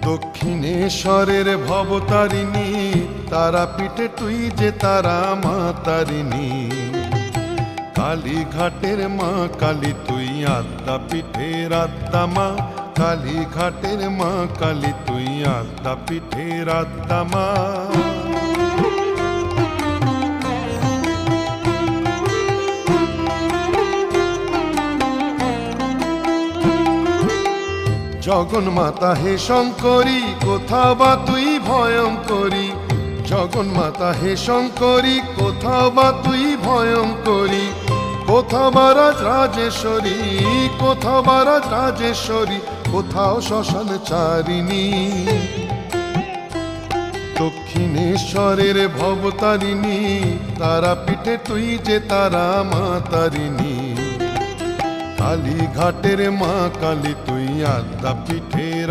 দক্ষিণেশ্বরের ভবতারিণী, তারাপীঠে তুই যে তারা মা তারিণী। কালীঘাটের মা কালী তুই আদ্যাপীঠের আদ্যা মা, কালীঘাটের মা কালী তুই আদ্যাপীঠের আদ্যা মা। জগন্মাতা হে শঙ্করী, কোথাও বা তুই ভয়ঙ্করী। জগন্মাতা হে শঙ্করী, কোথাও বা তুই ভয়ঙ্করী। কোথাও বা রাজ রাজেশ্বরী, কোথাও বা রাজ রাজেশ্বরী, কোথাও শ্মশান চারিণী। দক্ষিণেশ্বরের ভবতারিণী, তারাপীঠে তুই যে তারা মা তারিণী। কালীঘাটের মা কালী তুই আদ্যাপীঠের